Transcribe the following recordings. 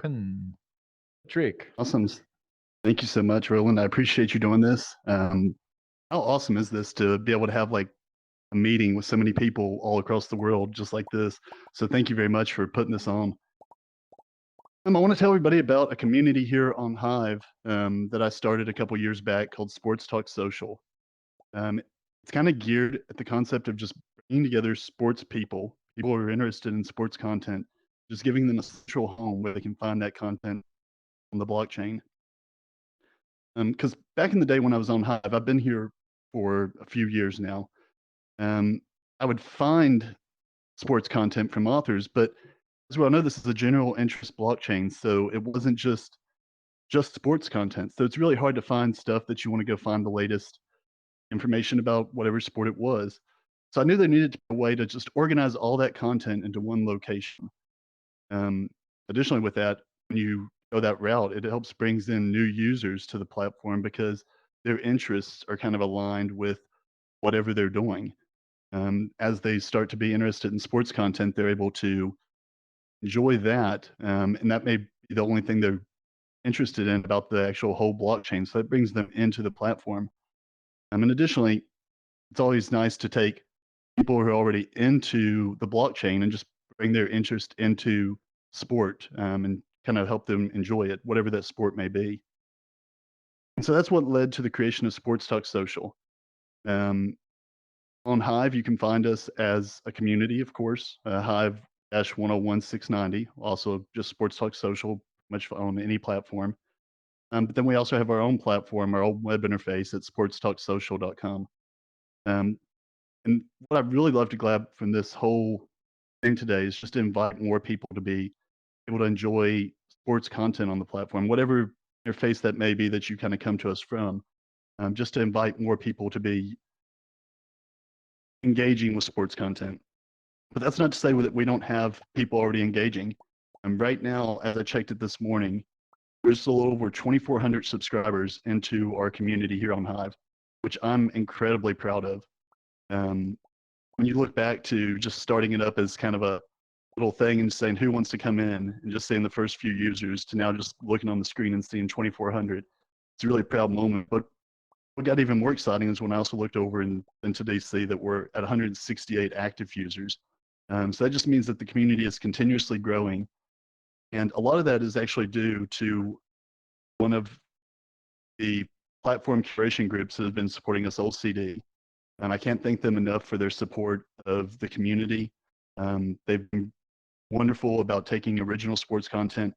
Token. Patrick. Awesome. Thank you so much, Roland. I appreciate you doing this. How awesome is this to be able to have like a meeting with so many people all across the world just like this? So thank you very much for putting this on. I want to tell everybody about a community here on Hive that I started a couple years back called SportsTalkSocial. It's kind of geared at the concept of just bringing together sports people who are interested in sports content, just giving them a central home where they can find that content on the blockchain. Because back in the day when I was on Hive, I've been here for a few years now. I would find sports content from authors, but as well, I know this is a general interest blockchain, so it wasn't just sports content. So it's really hard to find stuff that you want to go find the latest information about whatever sport it was. So I knew there needed to be a way to just organize all that content into one location. Additionally, with that, when you go that route, it helps brings in new users to the platform because their interests are kind of aligned with whatever they're doing. As they start to be interested in sports content, they're able to enjoy that, and that may be the only thing they're interested in about the actual whole blockchain. So that brings them into the platform. And additionally, it's always nice to take people who are already into the blockchain and just bring their interest into sport and kind of help them enjoy it, whatever that sport may be. And so that's what led to the creation of SportsTalkSocial. On Hive, you can find us as a community, of course, Hive-101690, also just SportsTalkSocial, much on any platform. But then we also have our own platform, our own web interface at sportstalksocial.com. And what I'd really love to grab from this whole thing today is just to invite more people to be able to enjoy sports content on the platform, whatever interface that may be that you kind of come to us from, just to invite more people to be engaging with sports content. But that's not to say that we don't have people already engaging. And right now, as I checked it this morning, there's a little over 2,400 subscribers into our community here on Hive, which I'm incredibly proud of. When you look back to just starting it up as kind of a little thing and saying who wants to come in and just saying the first few users to now just looking on the screen and seeing 2,400, it's a really proud moment. But what got even more exciting is when I also looked over and today see that we're at 168 active users. So that just means that the community is continuously growing. And a lot of that is actually due to one of the platform curation groups that have been supporting us, OCD. And I can't thank them enough for their support of the community. They've been wonderful about taking original sports content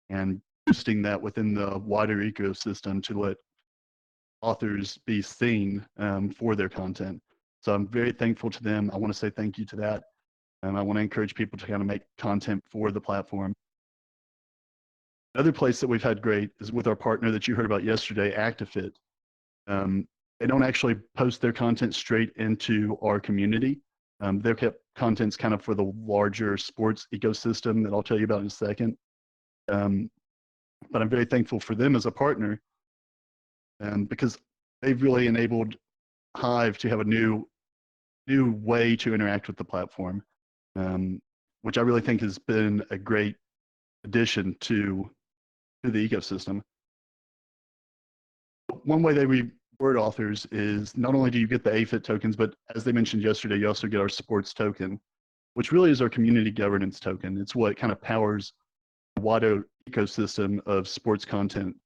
and boosting that within the wider ecosystem to let authors be seen for their content. So I'm very thankful to them. I want to say thank you to that. I want to encourage people to kind of make content for the platform. Another place that we've had great is with our partner that you heard about yesterday, ActiveFit. They don't actually post their content straight into our community. Their content's kind of for the larger sports ecosystem that I'll tell you about in a second. But I'm very thankful for them as a partner because they've really enabled Hive to have a new way to interact with the platform, which I really think has been a great addition to the ecosystem. One way they reward authors is not only do you get the AFIT tokens, but as they mentioned yesterday, you also get our sports token, which really is our community governance token. It's what kind of powers the wider ecosystem of sports content.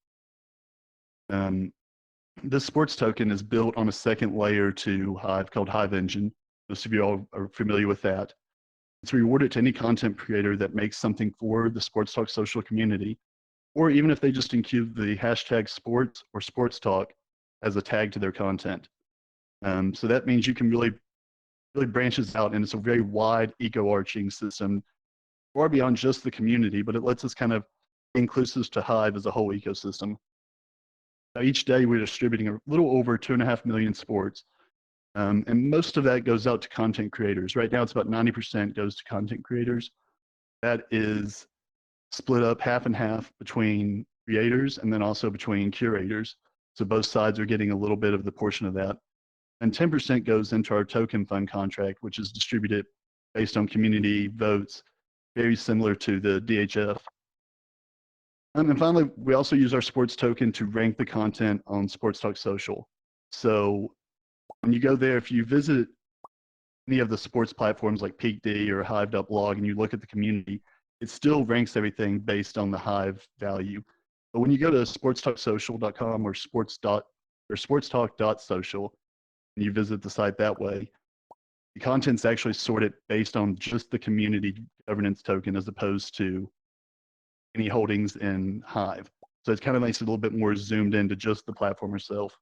This sports token is built on a second layer to Hive called Hive Engine. Most of you all are familiar with that. It's rewarded to any content creator that makes something for the SportsTalkSocial community, or even if they just include the hashtag sports or sports talk as a tag to their content. So that means you can really branches out, and it's a very wide eco-arching system, far beyond just the community, but it lets us kind of be inclusive to Hive as a whole ecosystem. Now, each day we're distributing a little over 2.5 million sports, and most of that goes out to content creators. Right now, it's about 90% goes to content creators. That is split up half and half between creators and then also between curators. So both sides are getting a little bit of the portion of that. And 10% goes into our token fund contract, which is distributed based on community votes, very similar to the DHF. And finally, we also use our sports token to rank the content on SportsTalkSocial. So when you go there, if you visit any of the sports platforms like PeakD or Hive.blog and you look at the community, it still ranks everything based on the Hive value. But when you go to sportstalksocial.com or sportstalk.social and you visit the site that way, the content's actually sorted based on just the community governance token as opposed to any holdings in Hive. So it kind of makes it a little bit more zoomed into just the platform itself.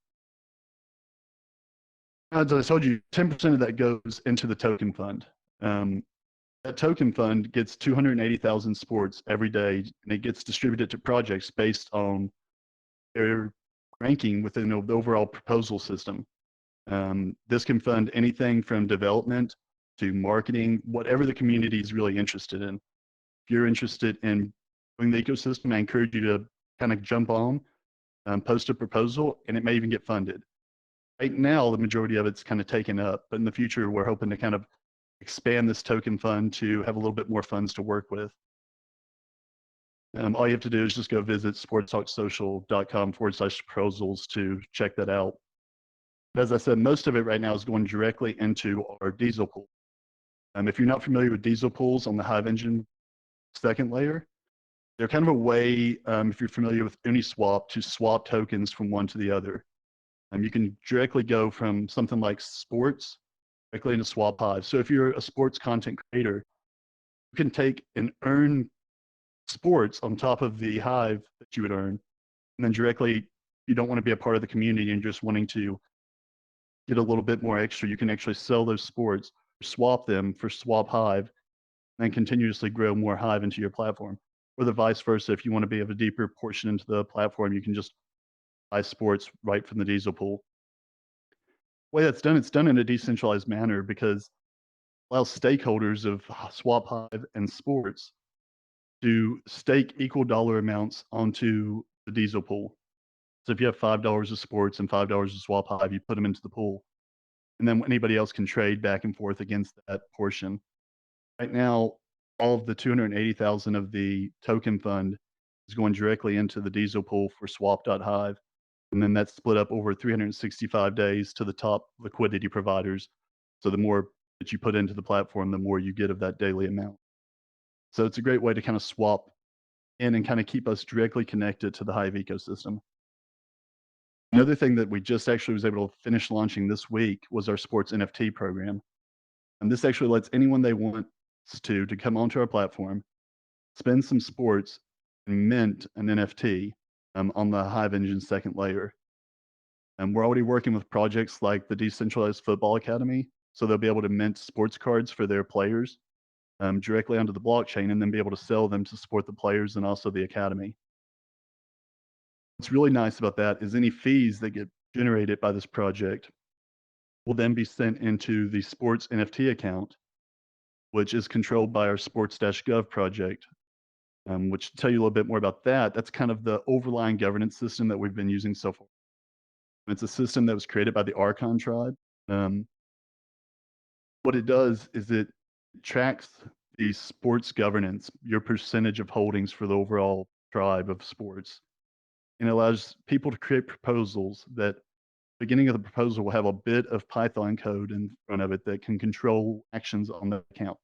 As I told you, 10% of that goes into the token fund. That token fund gets 280,000 sports every day, and it gets distributed to projects based on their ranking within the overall proposal system. This can fund anything from development to marketing, whatever the community is really interested in. If you're interested in doing the ecosystem, I encourage you to kind of jump on, post a proposal, and it may even get funded. Right now, the majority of it's kind of taken up, but in the future, we're hoping to kind of expand this token fund to have a little bit more funds to work with. All you have to do is just go visit sportstalksocial.com/proposals to check that out. But as I said, most of it right now is going directly into our diesel pool. If you're not familiar with diesel pools on the Hive engine second layer, they're kind of a way, if you're familiar with Uniswap, to swap tokens from one to the other. You can directly go from something like sports directly into Swap Hive. So if you're a sports content creator, you can take and earn sports on top of the Hive that you would earn, and then directly, you don't want to be a part of the community and just wanting to get a little bit more extra, you can actually sell those sports, swap them for Swap Hive, and then continuously grow more Hive into your platform. Or the vice versa, if you want to be of a deeper portion into the platform, you can just buy sports right from the diesel pool. The way that's done, it's done in a decentralized manner because it allows stakeholders of Swap Hive and sports to stake equal dollar amounts onto the diesel pool. So if you have $5 of sports and $5 of Swap Hive, you put them into the pool, and then anybody else can trade back and forth against that portion. Right now, all of the 280,000 of the token fund is going directly into the diesel pool for swap.hive. And then that's split up over 365 days to the top liquidity providers. So the more that you put into the platform, the more you get of that daily amount. So it's a great way to kind of swap in and kind of keep us directly connected to the Hive ecosystem. Another thing that we just actually was able to finish launching this week was our sports NFT program. And this actually lets anyone they want to come onto our platform, spend some sports, and mint an NFT on the Hive Engine second layer. And we're already working with projects like the Decentralized Football Academy, so they'll be able to mint sports cards for their players directly onto the blockchain and then be able to sell them to support the players and also the academy. What's really nice about that is any fees that get generated by this project will then be sent into the sports NFT account, which is controlled by our sports-gov project, which to tell you a little bit more about that, that's kind of the overlying governance system that we've been using so far. It's a system that was created by the Archon tribe. What it does is it tracks the sports governance, your percentage of holdings for the overall tribe of sports, and it allows people to create proposals that beginning of the proposal will have a bit of Python code in front of it that can control actions on the account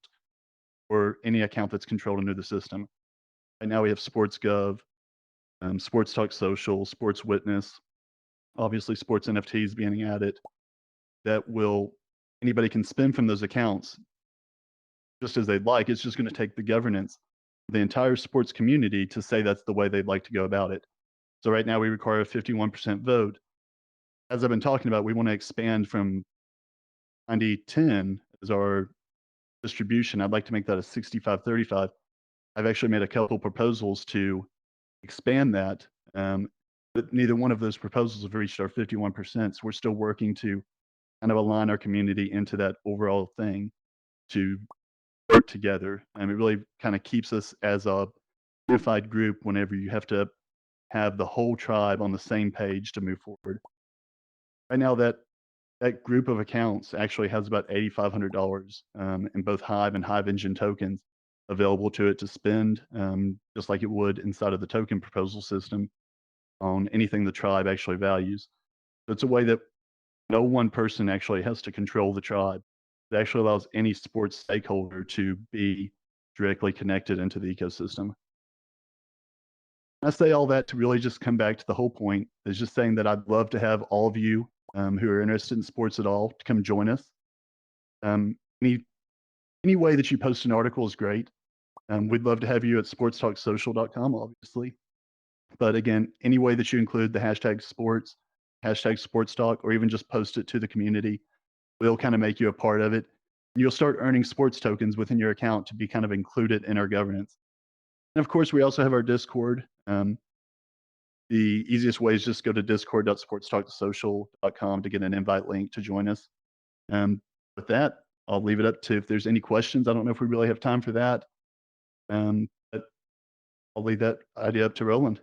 or any account that's controlled under the system. Right now we have SportsGov, SportsTalkSocial, Sports Witness, obviously sports NFTs being added that will, anybody can spend from those accounts just as they'd like. It's just going to take the governance of the entire sports community to say that's the way they'd like to go about it. So right now we require a 51% vote. As I've been talking about, we want to expand from 90-10 as our distribution. I'd like to make that a 65-35. I've actually made a couple proposals to expand that, but neither one of those proposals have reached our 51%. So we're still working to kind of align our community into that overall thing to work together. And it really kind of keeps us as a unified group whenever you have to have the whole tribe on the same page to move forward. Right now, that group of accounts actually has about $8,500 in both Hive and Hive Engine tokens. available to it to spend, just like it would inside of the token proposal system on anything the tribe actually values. So it's a way that no one person actually has to control the tribe. It actually allows any sports stakeholder to be directly connected into the ecosystem. I say all that to really just come back to the whole point, is just saying that I'd love to have all of you who are interested in sports at all to come join us. Any way that you post an article is great. We'd love to have you at SportsTalkSocial.com, obviously. But again, any way that you include the hashtag sports, hashtag SportsTalk, or even just post it to the community, we'll kind of make you a part of it. You'll start earning sports tokens within your account to be kind of included in our governance. And of course, we also have our Discord. The easiest way is just go to discord.sportstalksocial.com to get an invite link to join us. With that, I'll leave it up to if there's any questions. I don't know if we really have time for that, but I'll leave that idea up to Roland.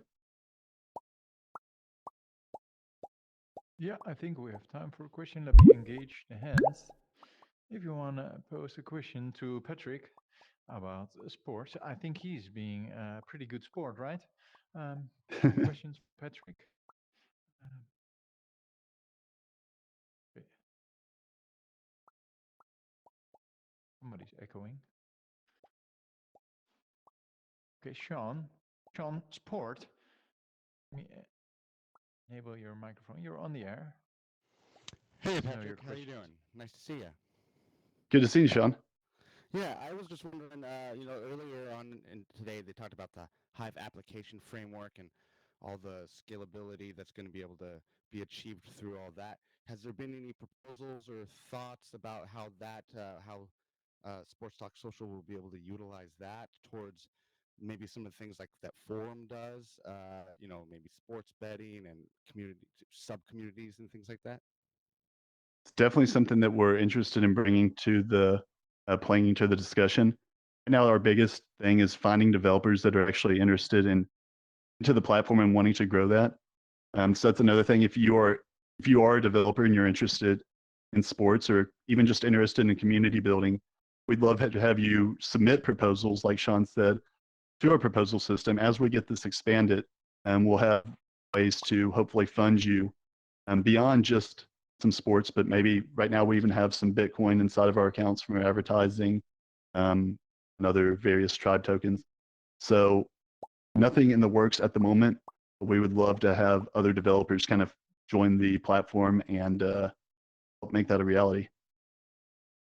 Yeah, I think we have time for a question. Let me engage the hands. If you want to pose a question to Patrick about sports, I think he's being a pretty good sport, right? Questions, Patrick? Okay. Somebody's echoing. Okay, Sean, sport. Let me enable your microphone. You're on the air. Hey Patrick, how you doing? Nice to see you. Good to see you, Sean. Yeah, I was just wondering, earlier on today they talked about the Hive application framework and all the scalability that's going to be able to be achieved through all that. Has there been any proposals or thoughts about how Sports Talk Social will be able to utilize that towards maybe some of the things like that forum does, maybe sports betting and community sub-communities and things like that? It's definitely something that we're interested in bringing to the playing to the discussion. Right now, our biggest thing is finding developers that are actually interested into the platform and wanting to grow that. So that's another thing. If you are a developer and you're interested in sports or even just interested in community building, we'd love to have you submit proposals, like Sean said, to our proposal system. As we get this expanded, we'll have ways to hopefully fund you beyond just some sports, but maybe right now we even have some Bitcoin inside of our accounts from our advertising and other various tribe tokens. So nothing in the works at the moment, but we would love to have other developers kind of join the platform and help make that a reality.